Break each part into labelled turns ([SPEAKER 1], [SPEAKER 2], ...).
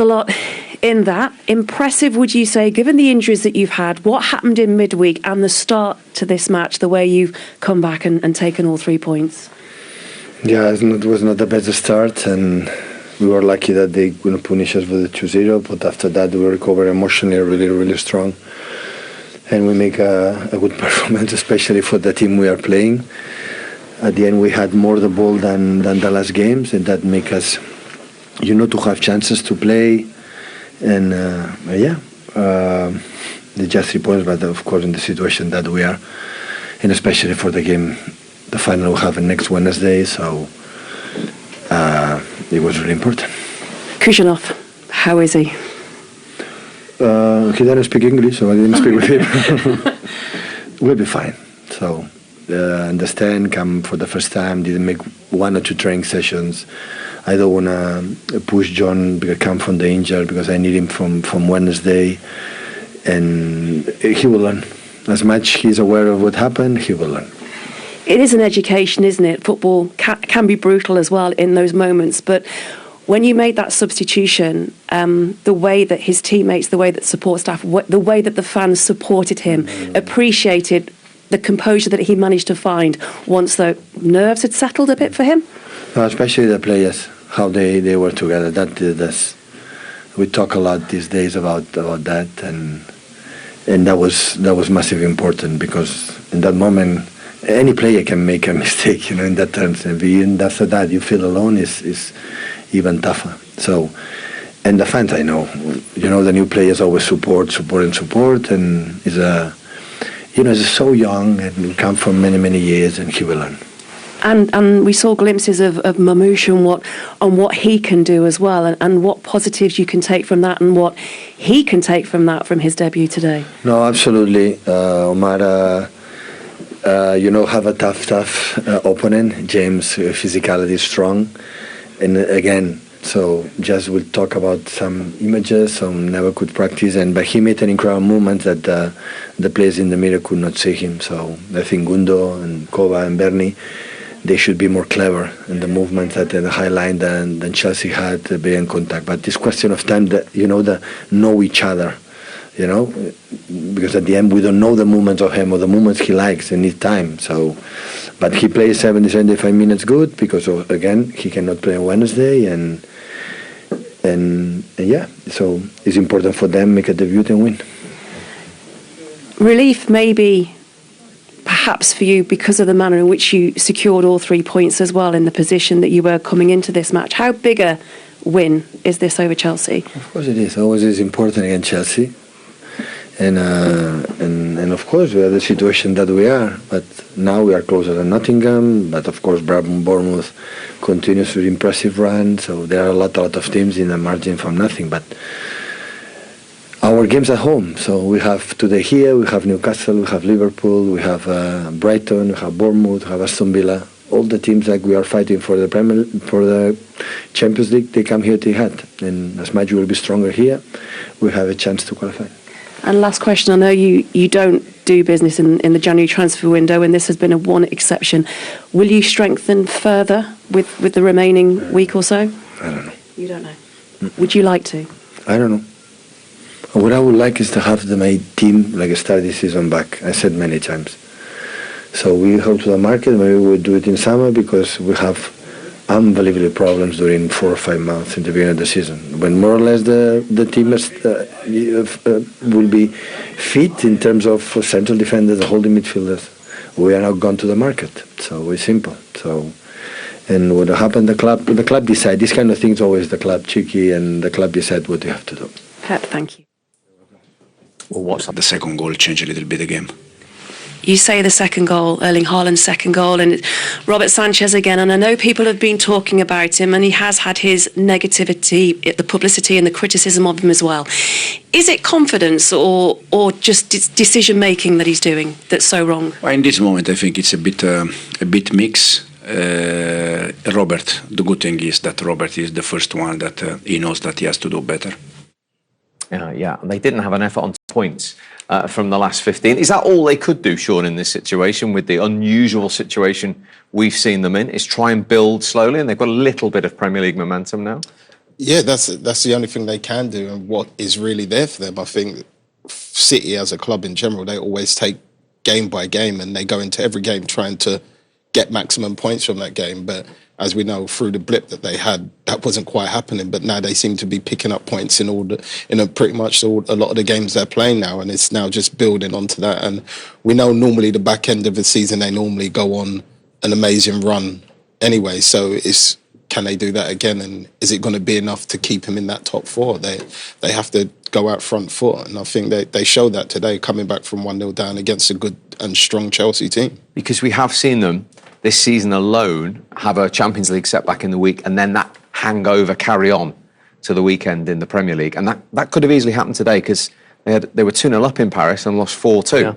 [SPEAKER 1] A lot in that. Impressive, would you say, given the injuries that you've had? What happened in midweek and the start to this match, the way you've come back and taken all 3 points?
[SPEAKER 2] Yeah, it was not the best start, and we were lucky that they couldn't punish us with a 2-0, but after that we recovered emotionally really, really strong. And we make a good performance, especially for the team we are playing. At the end we had more the ball than the last games, and that make us, to have chances to play. And it's just 3 points, but of course in the situation that we are, and especially for the game, the final we have next Wednesday, so it was really important.
[SPEAKER 1] Kujanov, how is he?
[SPEAKER 2] He doesn't speak English, so I didn't speak with him. We'll be fine. So understand, come for the first time, didn't make 1 or 2 training sessions. I don't want to push John because come from the injury, because I need him from Wednesday, and he will learn. As much he's aware of what happened, he will learn.
[SPEAKER 1] It is an education, isn't it? Football can be brutal as well in those moments, but when you made that substitution, the way that his teammates, the way that support staff, the way that the fans supported him, appreciated the composure that he managed to find once the nerves had settled a bit for him?
[SPEAKER 2] No, especially the players, how they were together. That's we talk a lot these days about that, and that was massively important, because in that moment any player can make a mistake, in that terms, and after that you feel alone is even tougher. So, and the fans, I know, the new players always support, and he's so young and come from many years, and he will learn.
[SPEAKER 1] And we saw glimpses of Mamouche and what he can do as well, and what positives you can take from that, and what he can take from that, from his debut today.
[SPEAKER 2] No, absolutely. Omar, have a tough opponent. James, physicality is strong. And again, so just we'll talk about some images, some never could practice, but he made an incredible movement that the players in the middle could not see him. So I think Gundo and Kova and Bernie, they should be more clever in the movements at the high line than Chelsea had, being in contact. But this question of time, that know each other, because at the end we don't know the movements of him or the movements he likes and need time. So, but he plays 75 minutes good, because again he cannot play on Wednesday, and yeah, so it's important for them make a debut and win.
[SPEAKER 1] Relief maybe perhaps for you because of the manner in which you secured all 3 points as well in the position that you were coming into this match. How big a win is this over Chelsea?
[SPEAKER 2] Of course it is. Always is important against Chelsea. And of course we are the situation that we are, but now we are closer than Nottingham. But of course Bournemouth continues with impressive run, so there are a lot of teams in the margin from nothing. But our games at home, so we have today here, we have Newcastle, we have Liverpool, we have Brighton, we have Bournemouth, we have Aston Villa. All the teams that we are fighting for the Champions League, they come here to Etihad, and as much we will be stronger here, we have a chance to qualify.
[SPEAKER 1] And last question, I know you don't do business in the January transfer window, and this has been a one exception. Will you strengthen further with the remaining week or so?
[SPEAKER 2] I don't know.
[SPEAKER 1] You don't know? Would you like to?
[SPEAKER 2] I don't know. What I would like is to have my team start this season back. I said many times. So we go to the market, maybe we'll do it in summer, because we have unbelievable problems during 4 or 5 months in the beginning of the season, when more or less the team will be fit in terms of central defenders, the holding midfielders. We are now gone to the market, so it's simple. So, and what happened, the club decide. These kind of things always the club cheeky, and the club decide what they have to do.
[SPEAKER 1] Pep, thank you.
[SPEAKER 3] Well, what's the second goal change a little bit the game?
[SPEAKER 1] You say the second goal, Erling Haaland's second goal, and Robert Sanchez again, and I know people have been talking about him, and he has had his negativity, the publicity and the criticism of him as well. Is it confidence or just decision making that he's doing that's so wrong?
[SPEAKER 3] Well, in this moment I think it's a bit mixed. Robert, the good thing is that Robert is the first one that he knows that he has to do better.
[SPEAKER 4] Yeah, and they didn't have an effort on points from the last 15. Is that all they could do, Sean, in this situation, with the unusual situation we've seen them in, is try and build slowly, and they've got a little bit of Premier League momentum now?
[SPEAKER 5] Yeah, that's the only thing they can do, and what is really there for them. I think City as a club in general, they always take game by game, and they go into every game trying to get maximum points from that game. But as we know, through the blip that they had, that wasn't quite happening. But now they seem to be picking up points in pretty much a lot of the games they're playing now, and it's now just building onto that. And we know normally the back end of the season they normally go on an amazing run anyway. So can they do that again? And is it going to be enough to keep him in that top four? They have to go out front foot, and I think they showed that today, coming back from 1-0 down against a good and strong Chelsea team.
[SPEAKER 4] Because we have seen them this season alone have a Champions League setback in the week, and then that hangover carry on to the weekend in the Premier League, and that could have easily happened today because they were 2-0 up in Paris and lost 4-2.
[SPEAKER 6] Yeah.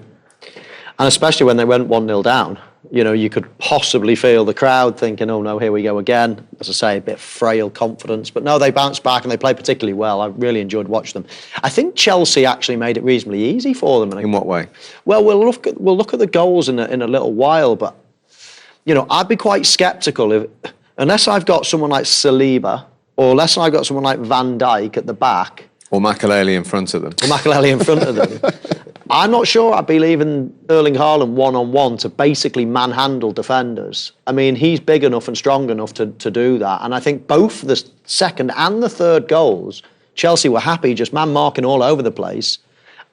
[SPEAKER 6] And especially when they went 1-0 down, you could possibly feel the crowd thinking, oh no, here we go again. As I say, a bit frail confidence. But no, they bounced back and they played particularly well. I really enjoyed watching them. I think Chelsea actually made it reasonably easy for them.
[SPEAKER 4] In what way?
[SPEAKER 6] Well, we'll look at the goals in a little while, but I'd be quite sceptical unless I've got someone like Saliba, or unless I've got someone like Van Dijk at the back.
[SPEAKER 4] Or Makelele in front of them. I'm not sure I'd be leaving Erling Haaland one-on-one to basically manhandle defenders. I mean, he's big enough and strong enough to do that. And I think both the second and the third goals, Chelsea were happy just man-marking all over the place.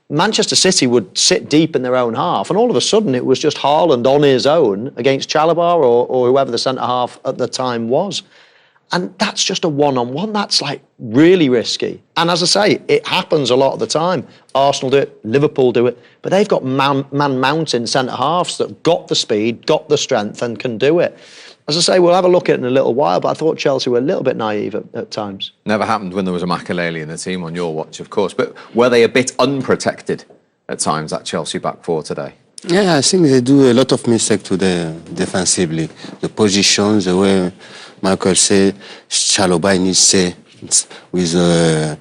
[SPEAKER 4] Manchester City would sit deep in their own half, and all of a sudden it was just Haaland on his own against Chalobah or whoever the centre-half at the time was. And that's just a one-on-one. That's like really risky. And as I say, it happens a lot of the time. Arsenal do it, Liverpool do it, but they've got man-mountain centre-halves that got the speed, got the strength and can do it. As I say, we'll have a look at it in a little while, but I thought Chelsea were a little bit naive at times. Never happened when there was a Makelele in the team on your watch, of course, but were they a bit unprotected at times, that Chelsea back four today?
[SPEAKER 7] Yeah, I think they do a lot of mistakes today defensively. The positions, the way Michael said, Chalobah needs to say with the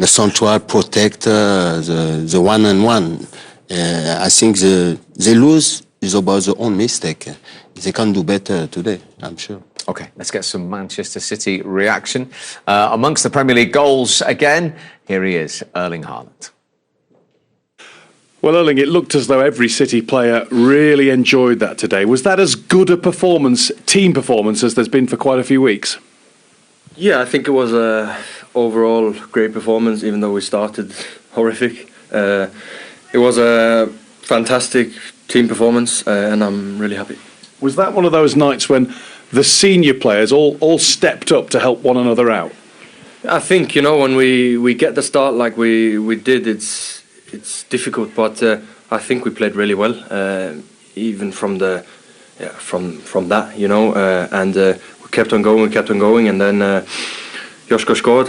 [SPEAKER 7] central protect the one-on-one. I think they lose is about their own mistake. They can do better today, I'm sure.
[SPEAKER 4] OK, let's get some Manchester City reaction. Amongst the Premier League goals again, here he is, Erling Haaland.
[SPEAKER 8] Well, Erling, it looked as though every City player really enjoyed that today. Was that as good a performance, team performance, as there's been for quite a few weeks?
[SPEAKER 9] Yeah, I think it was a overall great performance, even though we started horrific. It was a fantastic team performance, and I'm really happy.
[SPEAKER 8] Was that one of those nights when the senior players all stepped up to help one another out?
[SPEAKER 9] I think, when we get the start like we did, it's difficult, but I think we played really well, even from that, and we kept on going, and then Joshko scored,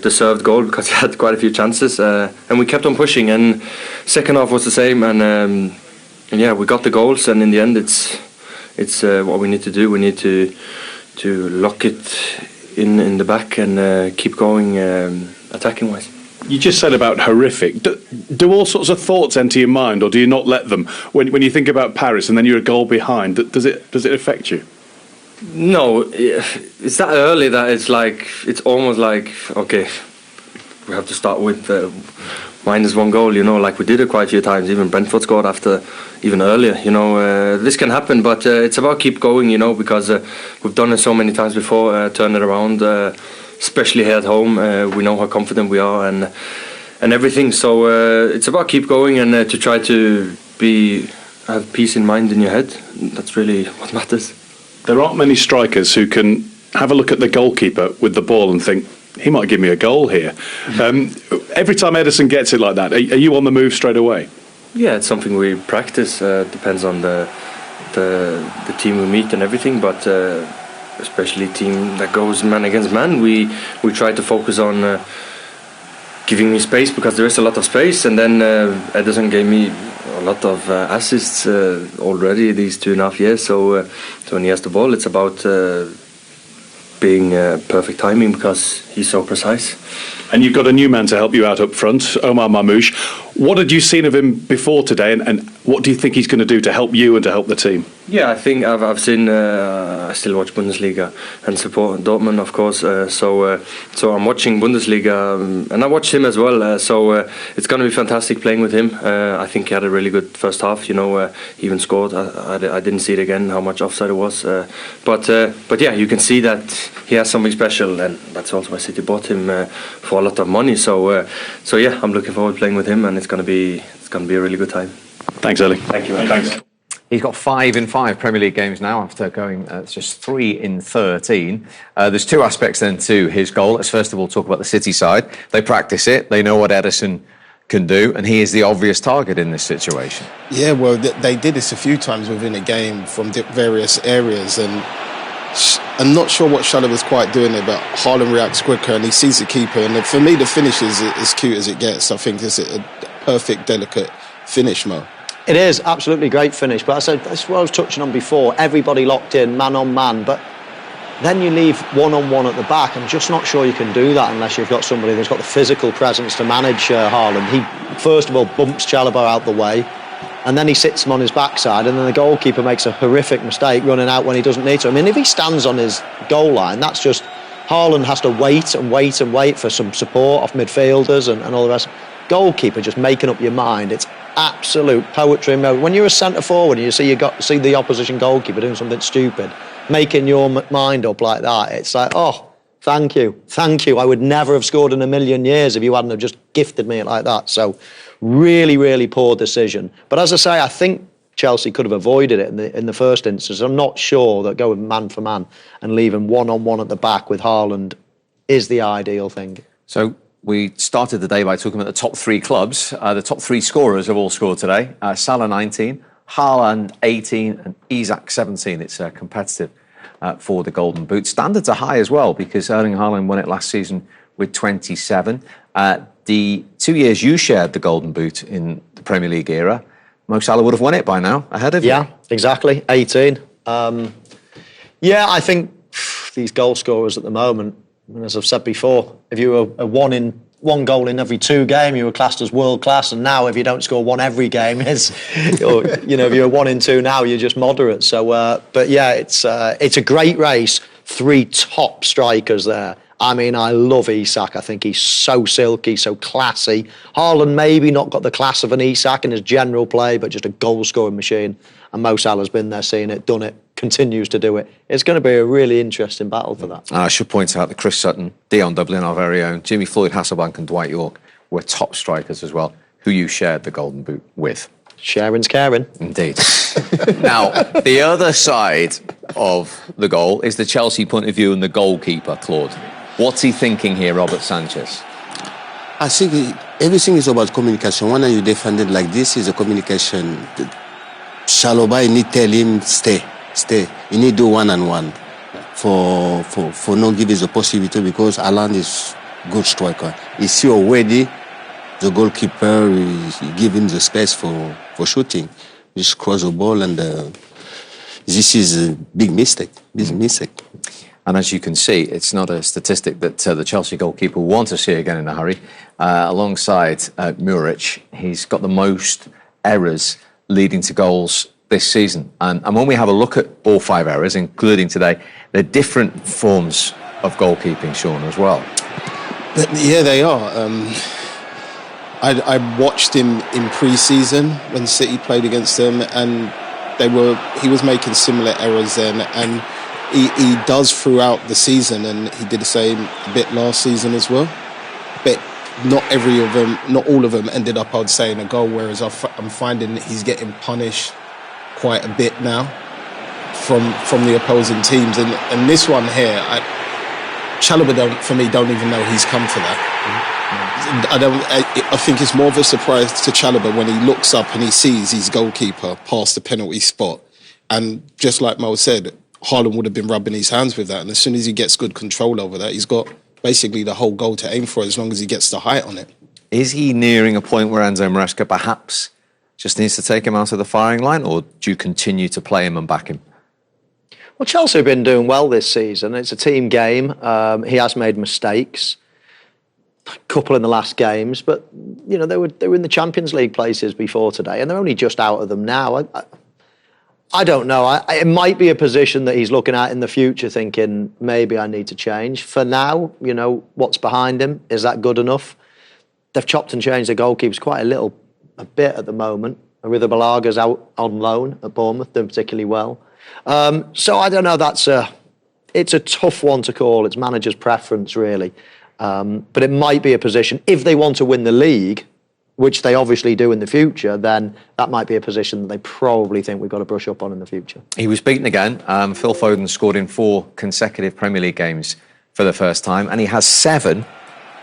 [SPEAKER 9] deserved goal because he had quite a few chances, and we kept on pushing, and second half was the same, and we got the goals, and in the end it's what we need to do. We need to lock it in the back and keep going attacking wise.
[SPEAKER 8] You just said about horrific. Do all sorts of thoughts enter your mind, or do you not let them? When you think about Paris and then you're a goal behind, does it affect you?
[SPEAKER 9] No, it's that early that it's almost like, okay, we have to start with -1 goal. Like we did it quite a few times. Even Brentford scored after even earlier. This can happen, but it's about keep going. Because we've done it so many times before. Turn it around. Especially here at home, we know how confident we are and everything. So it's about keep going and to try to have peace in mind in your head. That's really what matters.
[SPEAKER 8] There aren't many strikers who can have a look at the goalkeeper with the ball and think, he might give me a goal here. Every time Ederson gets it like that, are you on the move straight away?
[SPEAKER 9] Yeah, it's something we practice. Depends on the team we meet and everything, but especially team that goes man against man, we try to focus on giving me space because there is a lot of space, and then Ederson gave me a lot of assists already these 2.5 years, so when he has the ball it's about being perfect timing because he's so precise.
[SPEAKER 8] And you've got a new man to help you out up front, Omar Mamouche. What had you seen of him before today, and what do you think he's going to do to help you and to help the team?
[SPEAKER 9] Yeah, I think I've seen. I still watch Bundesliga and support Dortmund, of course. So I'm watching Bundesliga, and I watch him as well. So it's going to be fantastic playing with him. I think he had a really good first half. He even scored. I didn't see it again how much offside it was. But yeah, you can see that he has something special, and that's also why City bought him for a lot of money. So yeah, I'm looking forward to playing with him, and it's going to be a really good time.
[SPEAKER 8] Thanks, Ellie.
[SPEAKER 9] Thank you, man.
[SPEAKER 8] Thanks.
[SPEAKER 10] He's got 5 in 5 Premier League games now after going it's just 3 in 13. There's 2 aspects then to his goal. Let's first of all talk about the City side. They practice it. They know what Ederson can do, and he is the obvious target in this situation.
[SPEAKER 5] Yeah, well, they did this a few times within a game from various areas, and I'm not sure what Chalobah's quite doing there, but Haaland reacts quicker and he sees the keeper. And for me, the finish is as cute as it gets. I think it's a perfect, delicate finish, Mo.
[SPEAKER 6] It is absolutely great finish, but I said that's what I was touching on before. Everybody locked in, man on man, but then you leave one-on-one at the back. I'm just not sure you can do that unless you've got somebody that's got the physical presence to manage Haaland. He first of all bumps Chalobah out the way, and then he sits him on his backside, and then the goalkeeper makes a horrific mistake running out when he doesn't need to. I mean, if he stands on his goal line, that's just Haaland has to wait and wait and wait for some support off midfielders and all the rest. Goalkeeper just making up your mind. It's absolute poetry mode. When you're a centre forward and you see the opposition goalkeeper doing something stupid, making your mind up like that, it's like, oh, thank you. I would never have scored in a million years if you hadn't have just gifted me like that. So really, really poor decision. But as I say, I think Chelsea could have avoided it in the first instance. I'm not sure that going man for man and leaving one-on-one at the back with Haaland is the ideal thing.
[SPEAKER 10] So we started the day by talking about the top 3 clubs. The top 3 scorers have all scored today. Salah 19, Haaland 18 and Isak 17. It's competitive for the Golden Boot. Standards are high as well because Erling Haaland won it last season with 27. The 2 years you shared the Golden Boot in the Premier League era, Mo Salah would have won it by now, ahead of you.
[SPEAKER 6] Yeah, exactly, 18. I think these goal scorers at the moment, and as I've said before, if you were one goal in every 2 games, you were classed as world class. And now, if you don't score one every game, if you're 1 in 2 now, you're just moderate. So, but yeah, it's a great race. 3 top strikers there. I mean, I love Isak. I think he's so silky, so classy. Haaland maybe not got the class of an Isak in his general play, but just a goal-scoring machine. And Mo Salah's been there, seen it, done it, continues to do it. It's going to be a really interesting battle for that.
[SPEAKER 10] I should point out that Chris Sutton, Dion Dublin, our very own, Jimmy Floyd Hasselbank and Dwight York were top strikers as well, who you shared the Golden Boot with.
[SPEAKER 6] Sharing's caring.
[SPEAKER 10] Indeed. Now, the other side of the goal is the Chelsea point of view and the goalkeeper, Claude. What's he thinking here, Robert Sanchez?
[SPEAKER 7] I think everything is about communication. When you defend it like this, is a communication. Chalobah, you need to tell him, stay. You need to do one-on-one for not give us the possibility because Haaland is good striker. Is he already the goalkeeper? He give him the space for shooting. Just cross the ball, and this is a big mistake.
[SPEAKER 10] And as you can see, it's not a statistic that the Chelsea goalkeeper will want to see again in a hurry. Alongside Muric, he's got the most errors leading to goals this season. And when we have a look at all 5 errors, including today, they're different forms of goalkeeping, Sean, as well.
[SPEAKER 5] Yeah, they are. I watched him in pre-season when City played against them, and he was making similar errors then, and he does throughout the season, and he did the same a bit last season as well. But not all of them ended up, I'd say, in a goal, whereas I'm finding that he's getting punished quite a bit now from the opposing teams. And this one here, Chalobah don't even know he's come for that. I think it's more of a surprise to Chalobah when he looks up and he sees his goalkeeper past the penalty spot. And just like Mo said, Haaland would have been rubbing his hands with that. And as soon as he gets good control over that, he's got basically the whole goal to aim for as long as he gets the height on it.
[SPEAKER 10] Is he nearing a point where Enzo Maresca perhaps just needs to take him out of the firing line, or do you continue to play him and back him?
[SPEAKER 6] Well, Chelsea have been doing well this season. It's a team game. He has made mistakes. couple in the last games, but you know they were in the Champions League places before today, and they're only just out of them now. I don't know. It might be a position that he's looking at in the future, thinking maybe I need to change. For now, you know what's behind him, is that good enough? They've chopped and changed the goalkeepers quite a bit at the moment. Aritha Balaga's out on loan at Bournemouth, doing particularly well. So I don't know. It's a tough one to call. It's manager's preference, really. But it might be a position, if they want to win the league, which they obviously do in the future, then that might be a position that they probably think we've got to brush up on in the future.
[SPEAKER 10] He was beaten again. Phil Foden scored in 4 consecutive Premier League games for the first time, and he has 7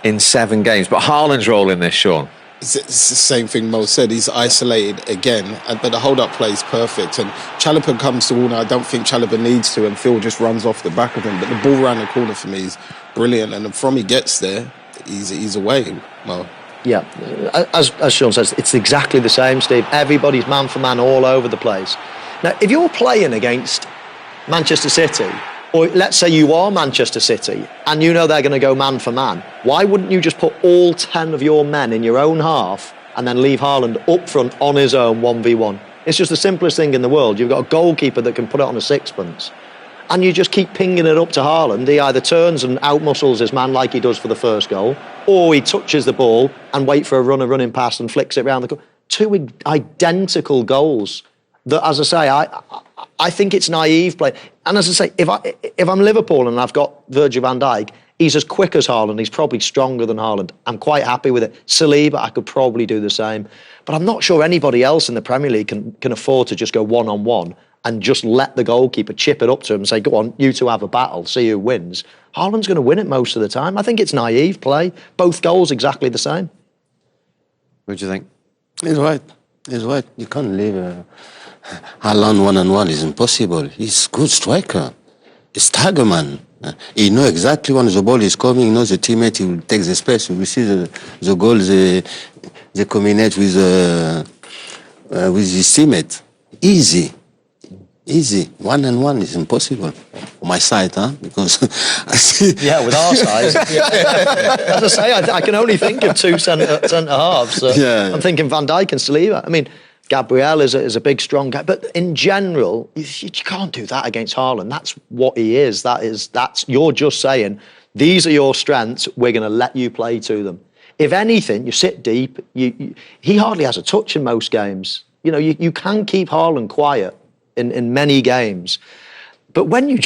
[SPEAKER 10] in 7 games. But Haaland's role in this, Sean?
[SPEAKER 5] It's the same thing Mo said. He's isolated again, but the hold-up play is perfect. And Chalobah comes to Warner. I don't think Chalobah needs to, and Phil just runs off the back of him. But the ball round the corner for me is brilliant. And from he gets there, he's away, Mo.
[SPEAKER 6] Yeah, as Sean says, it's exactly the same, Steve. Everybody's man for man all over the place. Now, if you're playing against Manchester City, or let's say you are Manchester City, and you know they're going to go man for man, why wouldn't you just put all 10 of your men in your own half and then leave Haaland up front on his own 1v1? It's just the simplest thing in the world. You've got a goalkeeper that can put it on a sixpence, and you just keep pinging it up to Haaland. He either turns and outmuscles his man like he does for the first goal, or he touches the ball and wait for a running past and flicks it round the corner. 2 identical goals that, as I say, I think it's naive play. And as I say, if I'm Liverpool and I've got Virgil van Dijk, he's as quick as Haaland. He's probably stronger than Haaland. I'm quite happy with it. Saliba, I could probably do the same. But I'm not sure anybody else in the Premier League can afford to just go one-on-one and just let the goalkeeper chip it up to him and say, go on, you two have a battle, see who wins. Haaland's going to win it most of the time. I think it's naive play. Both goals exactly the same.
[SPEAKER 10] What do you think?
[SPEAKER 7] He's right. You can't leave Haaland one-on-one. It's impossible. He's a good striker. He's tiger man. He knows exactly when the ball is coming. He knows the teammate. He will take the space. We see the goal they combinate with his teammate. Easy. One-on-one is impossible. On my side, because I see.
[SPEAKER 6] Yeah, with our size. As I say, I can only think of 2 centre halves.
[SPEAKER 7] Yeah.
[SPEAKER 6] I'm thinking Van Dijk and Saliba. I mean, Gabriel is a big, strong guy, but in general, you can't do that against Haaland. That's what he is. That's you're just saying, these are your strengths. We're going to let you play to them. If anything, you sit deep. He hardly has a touch in most games. You know, you can keep Haaland quiet in many games, but when you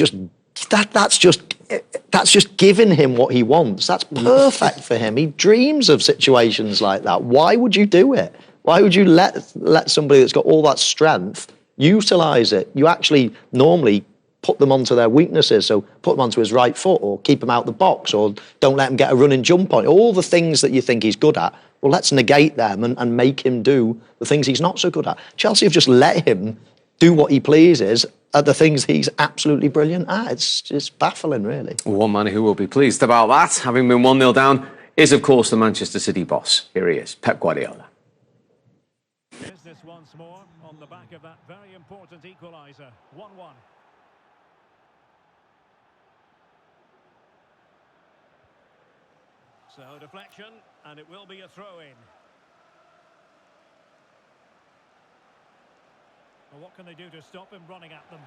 [SPEAKER 6] that's just giving him what he wants. That's perfect for him. He dreams of situations like that. Why would you do it? Why would you let somebody that's got all that strength utilise it? You actually normally put them onto their weaknesses, so put them onto his right foot, or keep him out the box, or don't let him get a running jump on it. All the things that you think he's good at, well, let's negate them and make him do the things he's not so good at. Chelsea have just let him do what he pleases at the things he's absolutely brilliant at. It's baffling, really.
[SPEAKER 10] One man who will be pleased about that, having been 1-0 down, is of course the Manchester City boss. Here he is, Pep Guardiola.
[SPEAKER 11] Business once more on the back of that very important equaliser. 1-1. So deflection, and it will be a throw-in. Well, what can they do to stop him running at them?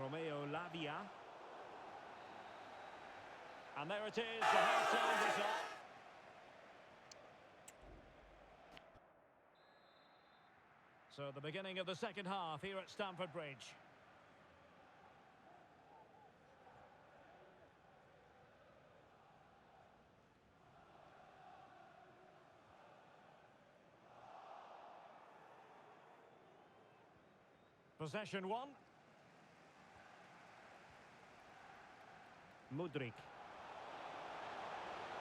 [SPEAKER 11] Romeo Lavia. And there it is, the half-time whistle. So the beginning of the second half here at Stamford Bridge. Possession 1. Mudryk.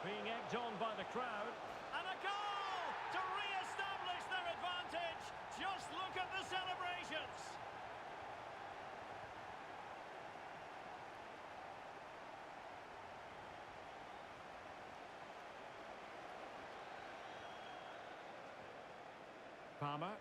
[SPEAKER 11] Being egged on by the crowd. And a goal to re-establish their advantage. Just look at the celebrations. Palmer.